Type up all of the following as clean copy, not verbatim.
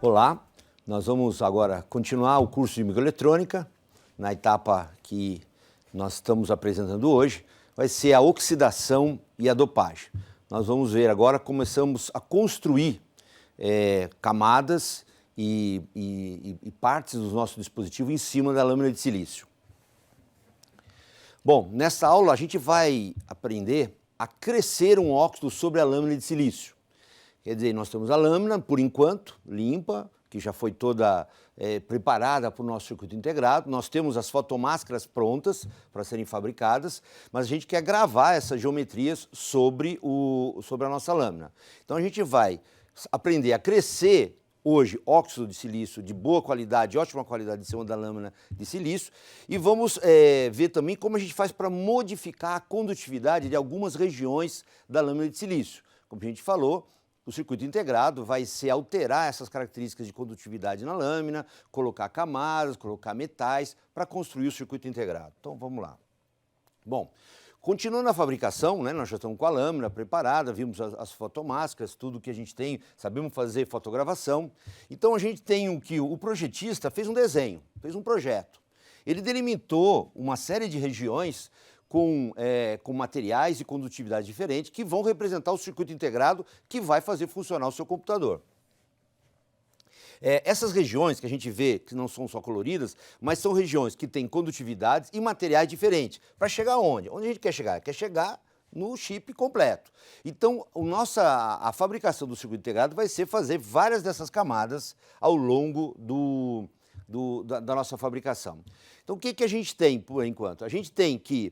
Olá, nós vamos agora continuar o curso de microeletrônica, na etapa que nós estamos apresentando hoje, vai ser a oxidação e a dopagem. Nós vamos ver agora, começamos a construir camadas e partes do nosso dispositivo em cima da lâmina de silício. Bom, nessa aula a gente vai aprender a crescer um óxido sobre a lâmina de silício. Quer dizer, nós temos a lâmina, por enquanto, limpa, que já foi toda preparada para o nosso circuito integrado. Nós temos as fotomáscaras prontas para serem fabricadas, mas a gente quer gravar essas geometrias sobre a nossa lâmina. Então a gente vai aprender a crescer hoje óxido de silício de boa qualidade, ótima qualidade em cima da lâmina de silício, e vamos ver também como a gente faz para modificar a condutividade de algumas regiões da lâmina de silício. Como a gente falou, o circuito integrado vai ser alterar essas características de condutividade na lâmina, colocar camadas, colocar metais para construir o circuito integrado. Então vamos lá. Bom, continuando a fabricação, né, nós já estamos com a lâmina preparada, vimos as fotomáscaras, tudo que a gente tem, sabemos fazer fotogravação. Então a gente tem que o projetista fez um desenho, fez um projeto. Ele delimitou uma série de regiões com materiais e condutividade diferentes que vão representar o circuito integrado que vai fazer funcionar o seu computador. Essas regiões que a gente vê, que não são só coloridas, mas são regiões que têm condutividades e materiais diferentes. Para chegar onde? Onde a gente quer chegar? Quer chegar no chip completo. Então, a fabricação do circuito integrado vai ser fazer várias dessas camadas ao longo da nossa fabricação. Então, o que a gente tem por enquanto? A gente tem que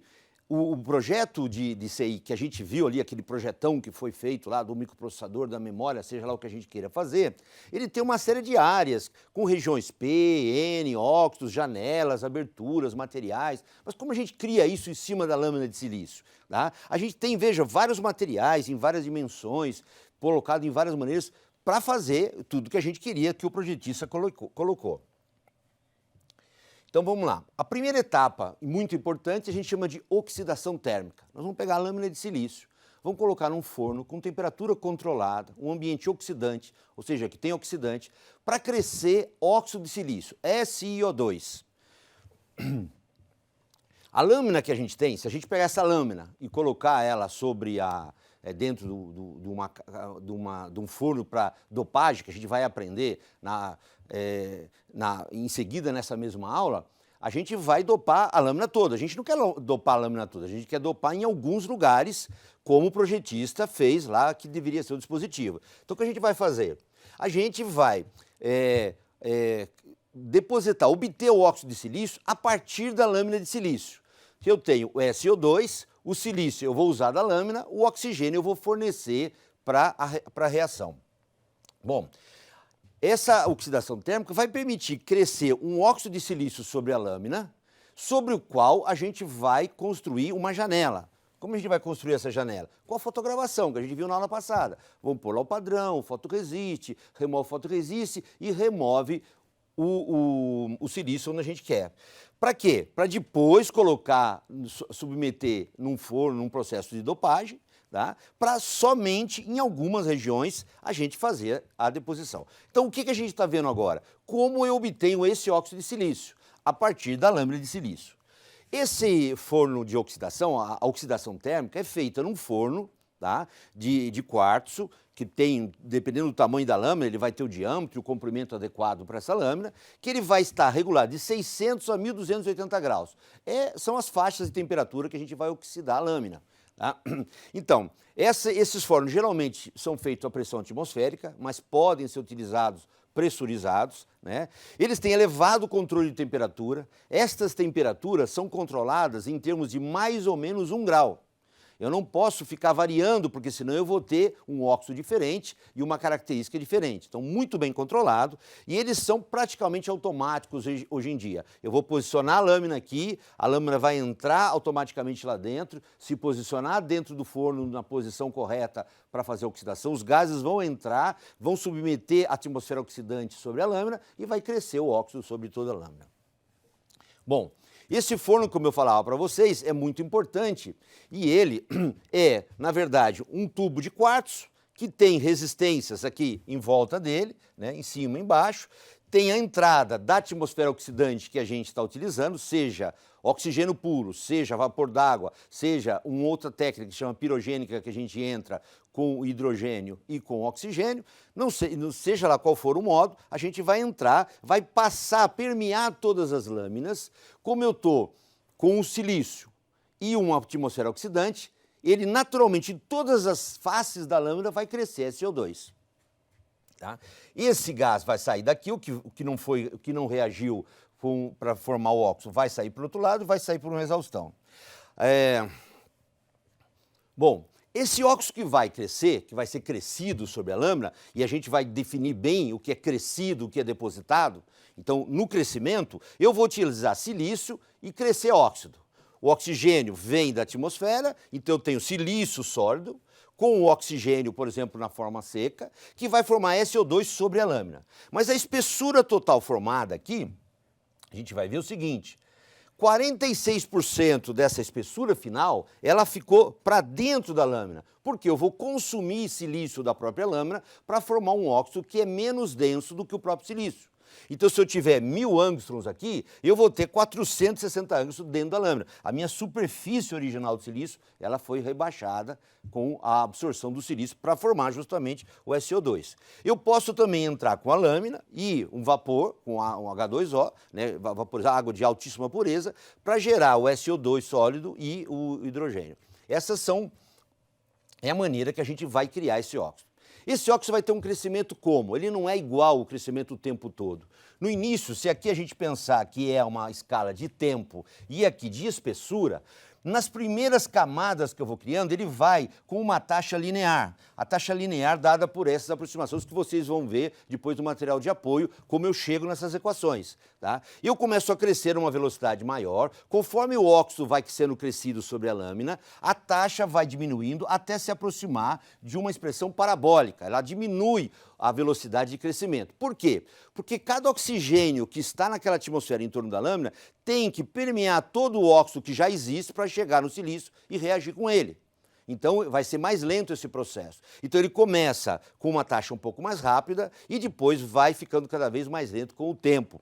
o projeto de CI que a gente viu ali, aquele projetão que foi feito lá do microprocessador, da memória, seja lá o que a gente queira fazer, ele tem uma série de áreas com regiões P, N, óxidos, janelas, aberturas, materiais. Mas como a gente cria isso em cima da lâmina de silício? Tá? A gente tem, veja, vários materiais em várias dimensões, colocado em várias maneiras, para fazer tudo que a gente queria que o projetista colocou. Então vamos lá. A primeira etapa, muito importante, a gente chama de oxidação térmica. Nós vamos pegar a lâmina de silício, vamos colocar num forno com temperatura controlada, um ambiente oxidante, ou seja, que tem oxidante, para crescer óxido de silício, SiO2. A lâmina que a gente tem, se a gente pegar essa lâmina e colocar ela sobre dentro de um forno para dopagem, que a gente vai aprender em seguida nessa mesma aula, a gente vai dopar a lâmina toda. A gente não quer dopar a lâmina toda, a gente quer dopar em alguns lugares, como o projetista fez lá, que deveria ser o dispositivo. Então o que a gente vai fazer? A gente vai obter o óxido de silício a partir da lâmina de silício. Se eu tenho o SiO2, o silício eu vou usar da lâmina, o oxigênio eu vou fornecer para a reação. Bom, essa oxidação térmica vai permitir crescer um óxido de silício sobre a lâmina, sobre o qual a gente vai construir uma janela. Como a gente vai construir essa janela? Com a fotogravação, que a gente viu na aula passada. Vamos pôr lá o padrão, o fotoresiste, remove o fotoresiste e remove o silício onde a gente quer. Para quê? Para depois submeter num forno, num processo de dopagem, tá? Para somente em algumas regiões a gente fazer a deposição. Então o que a gente está vendo agora? Como eu obtenho esse óxido de silício? A partir da lâmina de silício. Esse forno de oxidação, a oxidação térmica, é feita num forno, tá? de quartzo, que tem, dependendo do tamanho da lâmina, ele vai ter o diâmetro e o comprimento adequado para essa lâmina, que ele vai estar regulado de 600 a 1280 graus. São as faixas de temperatura que a gente vai oxidar a lâmina. Tá? Então, esses fornos geralmente são feitos a pressão atmosférica, mas podem ser utilizados pressurizados, né? Eles têm elevado controle de temperatura. Estas temperaturas são controladas em termos de mais ou menos 1 grau. Eu não posso ficar variando, porque senão eu vou ter um óxido diferente e uma característica diferente. Então, muito bem controlado, e eles são praticamente automáticos hoje em dia. Eu vou posicionar a lâmina aqui, a lâmina vai entrar automaticamente lá dentro, se posicionar dentro do forno na posição correta para fazer a oxidação, os gases vão entrar, vão submeter a atmosfera oxidante sobre a lâmina e vai crescer o óxido sobre toda a lâmina. Bom, esse forno, como eu falava para vocês, é muito importante e ele é, na verdade, um tubo de quartzo que tem resistências aqui em volta dele, né, em cima e embaixo, tem a entrada da atmosfera oxidante que a gente está utilizando, seja oxigênio puro, seja vapor d'água, seja uma outra técnica que chama pirogênica, que a gente entra com hidrogênio e com oxigênio, seja lá qual for o modo, a gente vai entrar, vai passar, permear todas as lâminas. Como eu estou com o silício e uma atmosfera oxidante, ele naturalmente, em todas as faces da lâmina, vai crescer SO2. Tá? Esse gás vai sair daqui, o que não reagiu para formar o óxido vai sair para o outro lado e vai sair por uma exaustão. Bom, esse óxido que vai crescer, que vai ser crescido sobre a lâmina, e a gente vai definir bem o que é crescido, o que é depositado. Então, no crescimento, eu vou utilizar silício e crescer óxido. O oxigênio vem da atmosfera, então eu tenho silício sólido, com o oxigênio, por exemplo, na forma seca, que vai formar SO2 sobre a lâmina. Mas a espessura total formada aqui, a gente vai ver o seguinte: 46% dessa espessura final, ela ficou para dentro da lâmina, porque eu vou consumir silício da própria lâmina para formar um óxido que é menos denso do que o próprio silício. Então, se eu tiver 1000 angstroms aqui, eu vou ter 460 angstroms dentro da lâmina. A minha superfície original do silício, ela foi rebaixada com a absorção do silício para formar justamente o SO2. Eu posso também entrar com a lâmina e um vapor, com um H2O, né, vaporizar água de altíssima pureza, para gerar o SO2 sólido e o hidrogênio. É a maneira que a gente vai criar esse óxido. Esse óxido vai ter um crescimento como? Ele não é igual o crescimento o tempo todo. No início, se aqui a gente pensar que é uma escala de tempo e aqui de espessura, nas primeiras camadas que eu vou criando, ele vai com uma taxa linear. A taxa linear dada por essas aproximações que vocês vão ver depois do material de apoio, como eu chego nessas equações. Tá? Eu começo a crescer a uma velocidade maior, conforme o óxido vai sendo crescido sobre a lâmina, a taxa vai diminuindo até se aproximar de uma expressão parabólica. Ela diminui a velocidade de crescimento. Por quê? Porque cada oxigênio que está naquela atmosfera em torno da lâmina tem que permear todo o óxido que já existe para chegar no silício e reagir com ele. Então, vai ser mais lento esse processo. Então, ele começa com uma taxa um pouco mais rápida e depois vai ficando cada vez mais lento com o tempo.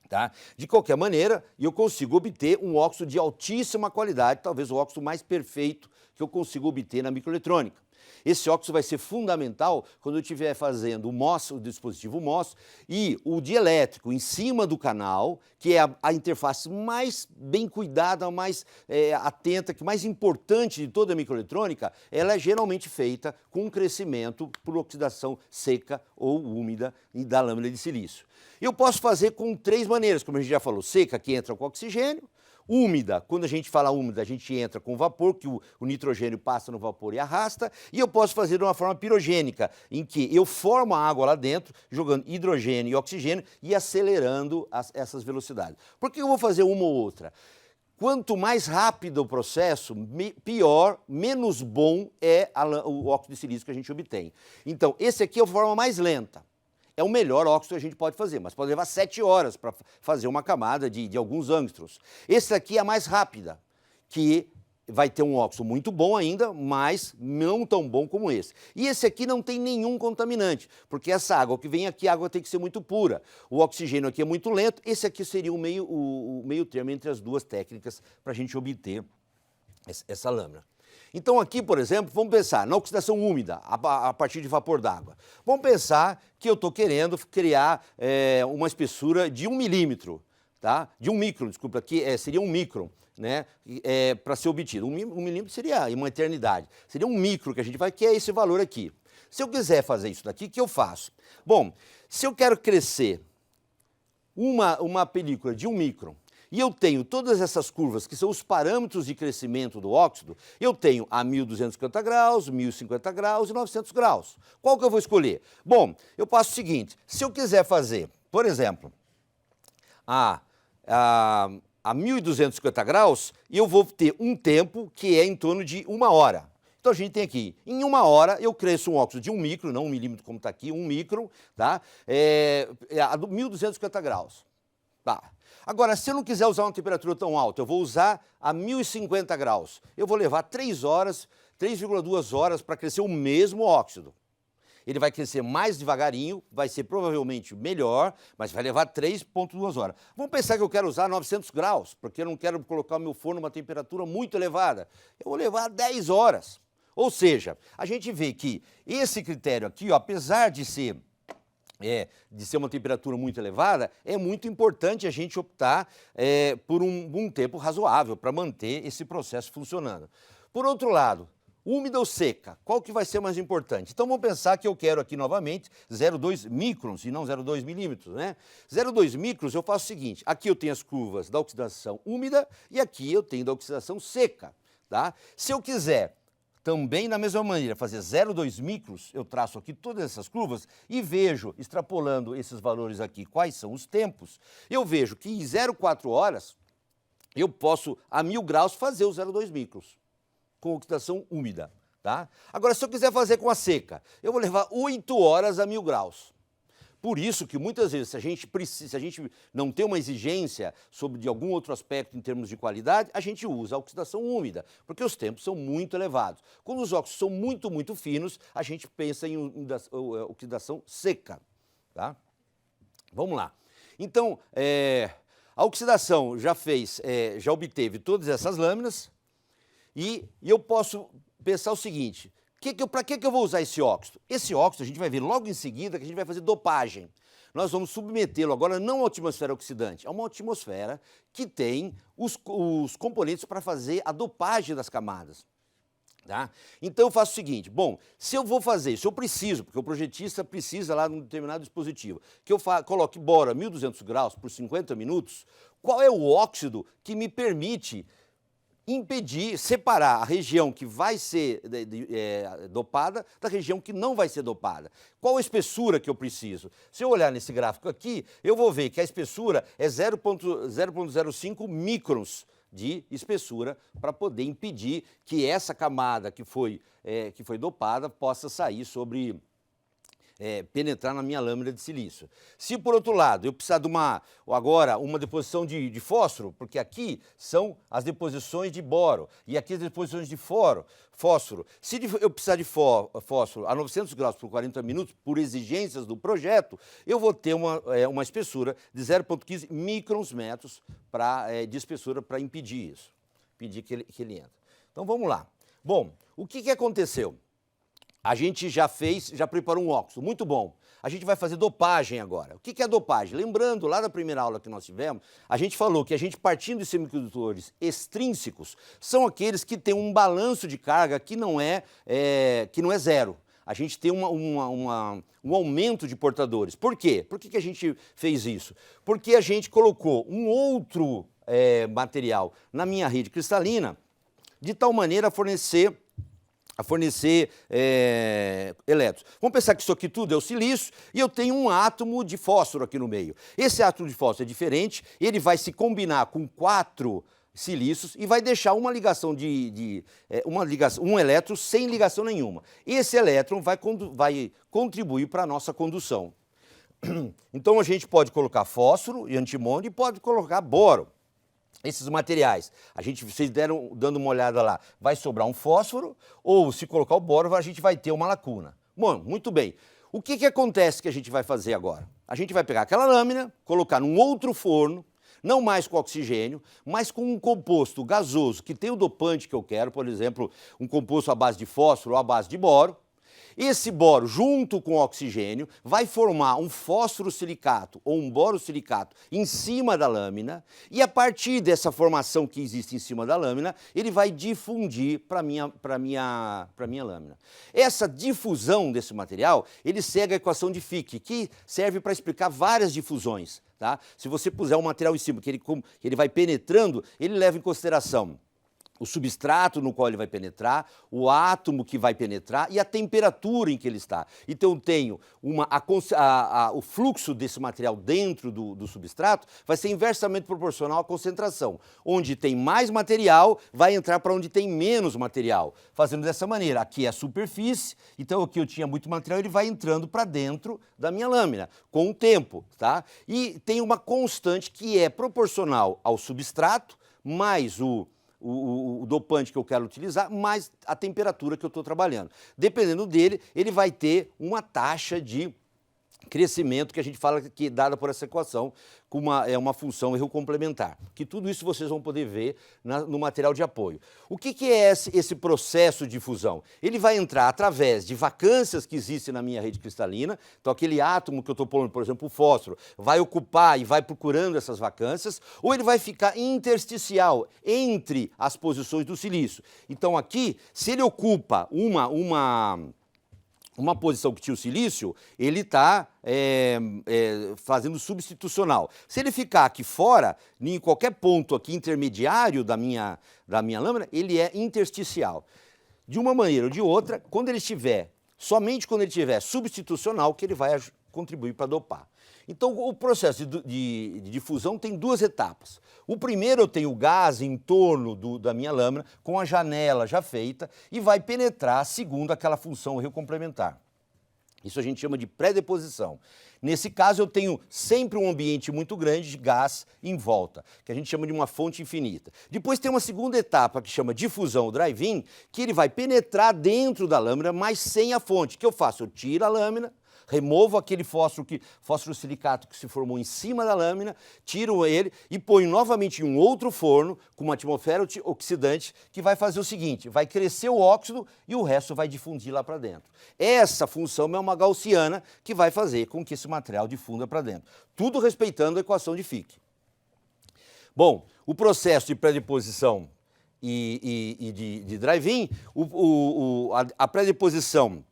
Tá? De qualquer maneira, eu consigo obter um óxido de altíssima qualidade, talvez o óxido mais perfeito que eu consigo obter na microeletrônica. Esse óxido vai ser fundamental quando eu estiver fazendo o dispositivo MOS e o dielétrico em cima do canal, que é a interface mais bem cuidada, mais atenta, que mais importante de toda a microeletrônica, ela é geralmente feita com um crescimento por oxidação seca ou úmida da lâmina de silício. Eu posso fazer com 3 maneiras, como a gente já falou: seca, que entra com oxigênio; úmida, quando a gente fala úmida, a gente entra com vapor, que o nitrogênio passa no vapor e arrasta, e eu posso fazer de uma forma pirogênica, em que eu formo a água lá dentro, jogando hidrogênio e oxigênio e acelerando essas velocidades. Por que eu vou fazer uma ou outra? Quanto mais rápido o processo, pior, menos bom é o óxido de silício que a gente obtém. Então, esse aqui é a forma mais lenta. É o melhor óxido que a gente pode fazer, mas pode levar 7 horas para fazer uma camada de alguns angstroms. Esse aqui é a mais rápida, que vai ter um óxido muito bom ainda, mas não tão bom como esse. E esse aqui não tem nenhum contaminante, porque essa água que vem aqui, a água tem que ser muito pura. O oxigênio aqui é muito lento, esse aqui seria o meio termo entre as duas técnicas para a gente obter essa lâmina. Então aqui, por exemplo, vamos pensar na oxidação úmida, a partir de vapor d'água. Vamos pensar que eu estou querendo criar uma espessura de 1 milímetro, tá? De 1 micron, desculpa, aqui seria 1 micron, né? Para ser obtido. 1 milímetro seria uma eternidade. Seria 1 micro que a gente vai, que é esse valor aqui. Se eu quiser fazer isso daqui, o que eu faço? Bom, se eu quero crescer uma película de 1 micron, e eu tenho todas essas curvas, que são os parâmetros de crescimento do óxido, eu tenho a 1250 graus, 1050 graus e 900 graus. Qual que eu vou escolher? Bom, eu faço o seguinte: se eu quiser fazer, por exemplo, a 1250 graus, eu vou ter um tempo que é em torno de 1 hora. Então a gente tem aqui, em 1 hora eu cresço um óxido de 1 micro, não 1 milímetro como está aqui, 1 micron, tá? A 1250 graus. Tá. Agora, se eu não quiser usar uma temperatura tão alta, eu vou usar a 1050 graus. Eu vou levar 3 horas 3,2 horas para crescer o mesmo óxido. Ele vai crescer mais devagarinho, vai ser provavelmente melhor, mas vai levar 3,2 horas. Vamos pensar que eu quero usar 900 graus, porque eu não quero colocar o meu forno numa temperatura muito elevada. Eu vou levar 10 horas. Ou seja, a gente vê que esse critério aqui, ó, apesar de ser uma temperatura muito elevada, é muito importante a gente optar por um tempo razoável para manter esse processo funcionando. Por outro lado, úmida ou seca, qual que vai ser mais importante? Então vamos pensar que eu quero aqui novamente 0,2 microns e não 0,2 milímetros, né? 0,2 microns eu faço o seguinte, aqui eu tenho as curvas da oxidação úmida e aqui eu tenho da oxidação seca, tá? Se eu quiser também da mesma maneira fazer 0,2 micros, eu traço aqui todas essas curvas e vejo, extrapolando esses valores aqui, quais são os tempos, eu vejo que em 0,4 horas eu posso, a 1000 graus, fazer o 0,2 micros. Com oxidação úmida, tá? Agora, se eu quiser fazer com a seca, eu vou levar 8 horas a 1000 graus. Por isso que muitas vezes, se a gente não tem uma exigência sobre de algum outro aspecto em termos de qualidade, a gente usa a oxidação úmida, porque os tempos são muito elevados. Quando os óxidos são muito, muito finos, a gente pensa em oxidação seca, tá? Vamos lá. Então, a oxidação já obteve todas essas lâminas. E eu posso pensar o seguinte, para que eu vou usar esse óxido? Esse óxido a gente vai ver logo em seguida que a gente vai fazer dopagem. Nós vamos submetê-lo agora não a uma atmosfera oxidante, a uma atmosfera que tem os componentes para fazer a dopagem das camadas. Tá? Então eu faço o seguinte, bom, se eu preciso, porque o projetista precisa lá de um determinado dispositivo, que eu coloque boro a 1200 graus por 50 minutos, qual é o óxido que me permite separar a região que vai ser dopada da região que não vai ser dopada? Qual a espessura que eu preciso? Se eu olhar nesse gráfico aqui, eu vou ver que a espessura é 0,05 microns de espessura para poder impedir que essa camada que foi dopada possa sair penetrar na minha lâmina de silício. Se, por outro lado, eu precisar de uma deposição de fósforo, porque aqui são as deposições de boro e aqui as deposições de fósforo. Se eu precisar de fósforo a 900 graus por 40 minutos, por exigências do projeto, eu vou ter uma espessura de 0,15 microns metros de espessura para impedir isso, impedir que ele entre. Então, vamos lá. Bom, o que aconteceu? A gente já preparou um óxido, muito bom. A gente vai fazer dopagem agora. O que é dopagem? Lembrando, lá da primeira aula que nós tivemos, a gente falou que a gente, partindo de semicondutores extrínsecos, são aqueles que têm um balanço de carga que não é zero. A gente tem um aumento de portadores. Por quê? Por que a gente fez isso? Porque a gente colocou um outro material na minha rede cristalina, de tal maneira a fornecer elétrons. Vamos pensar que isso aqui tudo é o silício e eu tenho um átomo de fósforo aqui no meio. Esse átomo de fósforo é diferente, ele vai se combinar com 4 silícios e vai deixar uma ligação um elétron sem ligação nenhuma. Esse elétron vai contribuir para a nossa condução. Então a gente pode colocar fósforo e antimônio e pode colocar boro. Esses materiais, vocês dando uma olhada lá, vai sobrar um fósforo, ou se colocar o boro, a gente vai ter uma lacuna. Bom, muito bem. O que acontece que a gente vai fazer agora? A gente vai pegar aquela lâmina, colocar num outro forno, não mais com oxigênio, mas com um composto gasoso, que tem o dopante que eu quero, por exemplo, um composto à base de fósforo ou à base de boro. Esse boro, junto com o oxigênio, vai formar um fósforo silicato ou um boro silicato em cima da lâmina e a partir dessa formação que existe em cima da lâmina, ele vai difundir para a minha lâmina. Essa difusão desse material, ele segue a equação de Fick, que serve para explicar várias difusões. Tá? Se você puser um material em cima que ele vai penetrando, ele leva em consideração o substrato no qual ele vai penetrar, o átomo que vai penetrar e a temperatura em que ele está. Então eu tenho o fluxo desse material dentro do substrato vai ser inversamente proporcional à concentração. Onde tem mais material, vai entrar para onde tem menos material. Fazendo dessa maneira, aqui é a superfície, então aqui eu tinha muito material, ele vai entrando para dentro da minha lâmina, com o tempo. Tá? E tem uma constante que é proporcional ao substrato, mais o dopante que eu quero utilizar, mais a temperatura que eu estou trabalhando. Dependendo dele, ele vai ter uma taxa de crescimento que a gente fala que é dada por essa equação, com uma função erro complementar. Que tudo isso vocês vão poder ver no material de apoio. O que é esse processo de fusão? Ele vai entrar através de vacâncias que existem na minha rede cristalina. Então aquele átomo que eu estou pondo, por exemplo, o fósforo, vai ocupar e vai procurando essas vacâncias, ou ele vai ficar intersticial entre as posições do silício. Então aqui, se ele ocupa uma posição que tinha o silício, ele está fazendo substitucional. Se ele ficar aqui fora, em qualquer ponto aqui intermediário da minha lâmina, ele é intersticial. De uma maneira ou de outra, somente quando ele estiver substitucional, que ele vai contribuir para dopar. Então, o processo de difusão tem duas etapas. O primeiro, eu tenho o gás em torno da minha lâmina, com a janela já feita, e vai penetrar segundo aquela função rio complementar. Isso a gente chama de pré-deposição. Nesse caso, eu tenho sempre um ambiente muito grande de gás em volta, que a gente chama de uma fonte infinita. Depois tem uma segunda etapa, que chama difusão ou drive-in, que ele vai penetrar dentro da lâmina, mas sem a fonte. O que eu faço? Eu tiro a lâmina, removo aquele fósforo silicato que se formou em cima da lâmina, tiro ele e ponho novamente em um outro forno com uma atmosfera oxidante que vai fazer o seguinte, vai crescer o óxido e o resto vai difundir lá para dentro. Essa função é uma gaussiana que vai fazer com que esse material difunda para dentro. Tudo respeitando a equação de Fick. Bom, o processo de pré-deposição e de drive-in, a pré-deposição,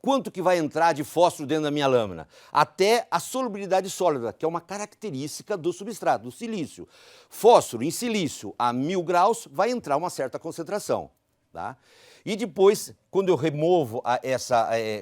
quanto que vai entrar de fósforo dentro da minha lâmina? Até a solubilidade sólida, que é uma característica do substrato, do silício. Fósforo em silício a 1000 graus vai entrar uma certa concentração. Tá? E depois, quando eu removo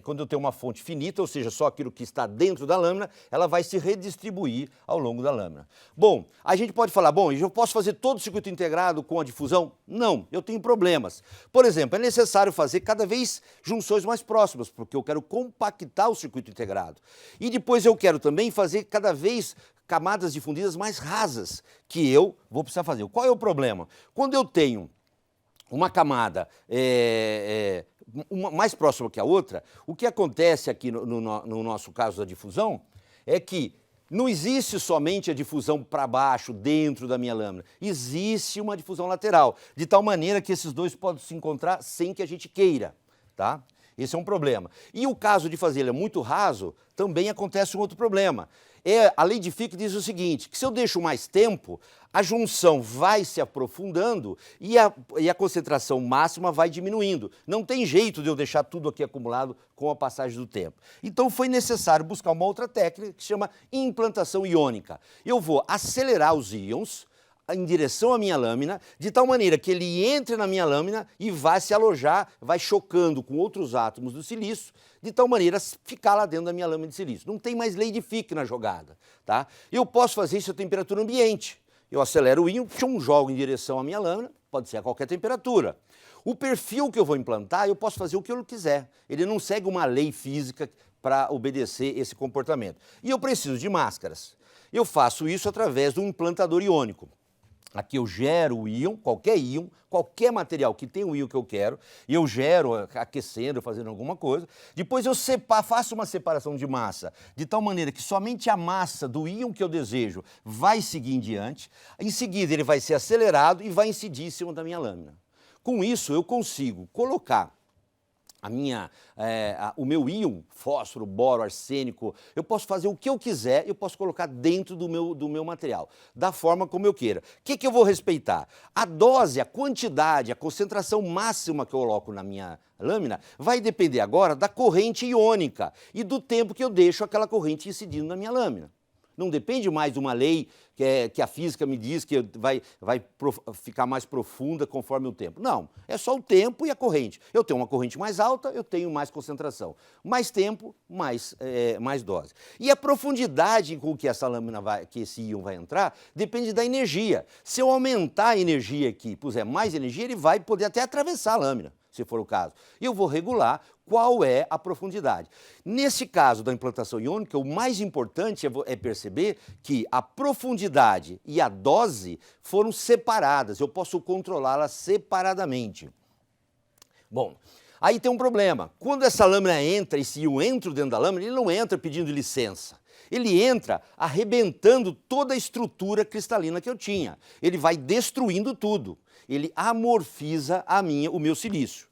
quando eu tenho uma fonte finita, ou seja, só aquilo que está dentro da lâmina, ela vai se redistribuir ao longo da lâmina. Bom, a gente pode falar, bom, eu posso fazer todo o circuito integrado com a difusão? Não, eu tenho problemas. Por exemplo, é necessário fazer cada vez junções mais próximas, porque eu quero compactar o circuito integrado. E depois eu quero também fazer cada vez camadas difundidas mais rasas, que eu vou precisar fazer. Qual é o problema? Quando eu tenho uma camada mais próxima que a outra, o que acontece aqui no nosso caso da difusão é que não existe somente a difusão para baixo, dentro da minha lâmina. Existe uma difusão lateral, de tal maneira que esses dois podem se encontrar sem que a gente queira, tá? Esse é um problema. E o caso de fazer ele muito raso, também acontece um outro problema. A lei de Fick diz o seguinte, que se eu deixo mais tempo, a junção vai se aprofundando e a concentração máxima vai diminuindo. Não tem jeito de eu deixar tudo aqui acumulado com a passagem do tempo. Então foi necessário buscar uma outra técnica que se chama implantação iônica. Eu vou acelerar os íons em direção à minha lâmina, de tal maneira que ele entre na minha lâmina e vai se alojar, vai chocando com outros átomos do silício, de tal maneira ficar lá dentro da minha lâmina de silício. Não tem mais lei de Fick na jogada, tá? Eu posso fazer isso a temperatura ambiente. Eu acelero o íon, jogo em direção à minha lâmina, pode ser a qualquer temperatura. O perfil que eu vou implantar, eu posso fazer o que eu quiser. Ele não segue uma lei física para obedecer esse comportamento. E eu preciso de máscaras. Eu faço isso através de um implantador iônico. Aqui eu gero o íon, qualquer material que tem o íon que eu quero, e eu gero aquecendo, fazendo alguma coisa. Depois eu faço uma separação de massa, de tal maneira que somente a massa do íon que eu desejo vai seguir em diante. Em seguida ele vai ser acelerado e vai incidir em cima da minha lâmina. Com isso eu consigo colocar o meu íon, fósforo, boro, arsênico, eu posso fazer o que eu quiser, eu posso colocar dentro do meu material, da forma como eu queira. O que eu vou respeitar? A dose, a quantidade, a concentração máxima que eu coloco na minha lâmina vai depender agora da corrente iônica e do tempo que eu deixo aquela corrente incidindo na minha lâmina. Não depende mais de uma lei que a física me diz que vai ficar mais profunda conforme o tempo. Não, é só o tempo e a corrente. Eu tenho uma corrente mais alta, eu tenho mais concentração. Mais tempo, mais dose. E a profundidade com que essa lâmina que esse íon vai entrar, depende da energia. Se eu aumentar a energia aqui, puser mais energia, ele vai poder até atravessar a lâmina. se for o caso. E eu vou regular qual é a profundidade. Nesse caso da implantação iônica, o mais importante é perceber que a profundidade e a dose foram separadas, eu posso controlá-las separadamente. Bom, aí tem um problema. Quando essa lâmina entra, esse íon entra dentro da lâmina, ele não entra pedindo licença. Ele entra arrebentando toda a estrutura cristalina que eu tinha. Ele vai destruindo tudo. Ele amorfiza o meu silício.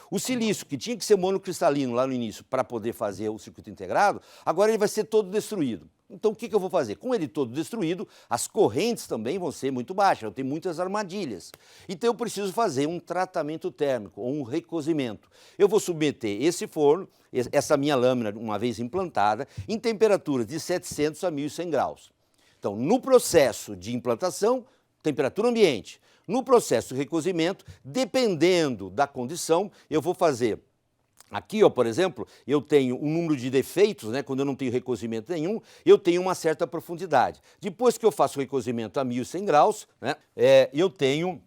O silício, que tinha que ser monocristalino lá no início para poder fazer o circuito integrado, agora ele vai ser todo destruído. Então o que eu vou fazer? Com ele todo destruído, as correntes também vão ser muito baixas, eu tenho muitas armadilhas. Então eu preciso fazer um tratamento térmico ou um recozimento. Eu vou submeter esse forno, essa minha lâmina, uma vez implantada, em temperaturas de 700 a 1100 graus. Então, no processo de implantação, temperatura ambiente. No processo de recozimento, dependendo da condição, eu vou fazer. Aqui, ó, por exemplo, eu tenho um número de defeitos, né, quando eu não tenho recozimento nenhum, eu tenho uma certa profundidade. Depois que eu faço o recozimento a 1100 graus, né, eu tenho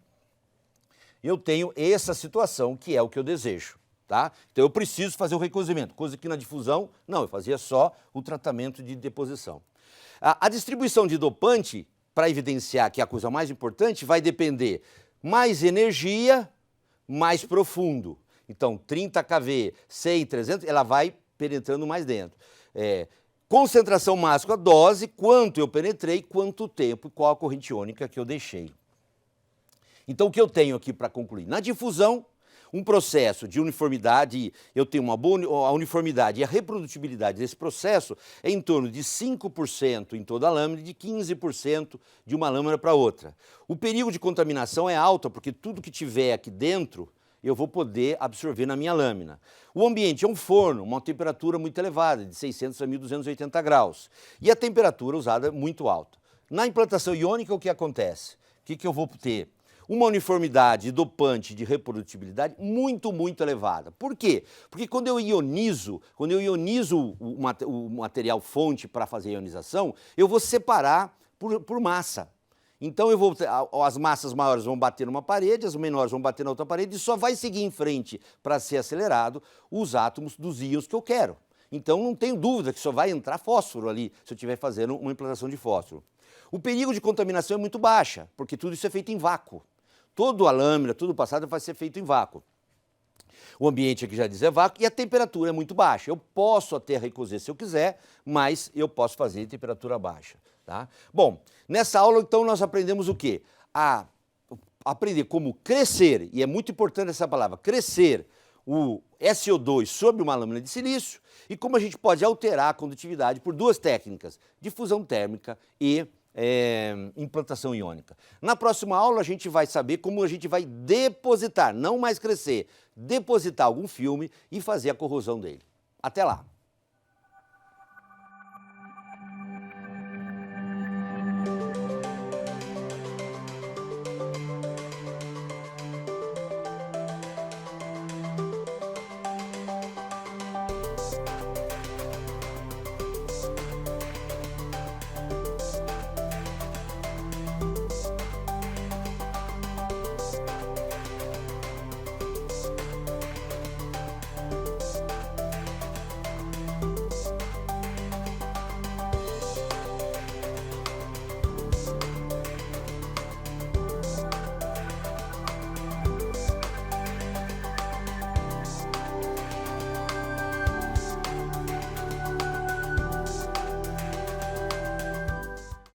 essa situação que é o que eu desejo. Tá? Então eu preciso fazer o recozimento, coisa que na difusão, não, eu fazia só o tratamento de deposição. A distribuição de dopante, para evidenciar que é a coisa mais importante, vai depender mais energia, mais profundo. Então, 30 kV, 100, 300, ela vai penetrando mais dentro. Concentração máxima, dose, quanto eu penetrei, quanto tempo e qual a corrente iônica que eu deixei. Então, o que eu tenho aqui para concluir? Na difusão, um processo de uniformidade, eu tenho uma boa a uniformidade e a reprodutibilidade desse processo é em torno de 5% em toda a lâmina e de 15% de uma lâmina para outra. O perigo de contaminação é alto, porque tudo que tiver aqui dentro eu vou poder absorver na minha lâmina. O ambiente é um forno, uma temperatura muito elevada, de 600 a 1280 graus. E a temperatura usada é muito alta. Na implantação iônica, o que acontece? O que eu vou ter? Uma uniformidade dopante de reprodutibilidade muito, muito elevada. Por quê? Porque quando eu ionizo o material fonte para fazer a ionização, eu vou separar por massa. Então as massas maiores vão bater numa parede, as menores vão bater na outra parede e só vai seguir em frente para ser acelerado os átomos dos íons que eu quero. Então não tenho dúvida que só vai entrar fósforo ali, se eu estiver fazendo uma implantação de fósforo. O perigo de contaminação é muito baixa, porque tudo isso é feito em vácuo. Toda a lâmina, tudo o passado vai ser feito em vácuo. O ambiente aqui já diz é vácuo e a temperatura é muito baixa. Eu posso até recozer se eu quiser, mas eu posso fazer em temperatura baixa. Tá? Bom, nessa aula então nós aprendemos o quê? A aprender como crescer, e é muito importante essa palavra, crescer o SO2 sobre uma lâmina de silício e como a gente pode alterar a condutividade por duas técnicas, difusão térmica e implantação iônica. Na próxima aula a gente vai saber como a gente vai depositar, não mais crescer, depositar algum filme e fazer a corrosão dele. Até lá!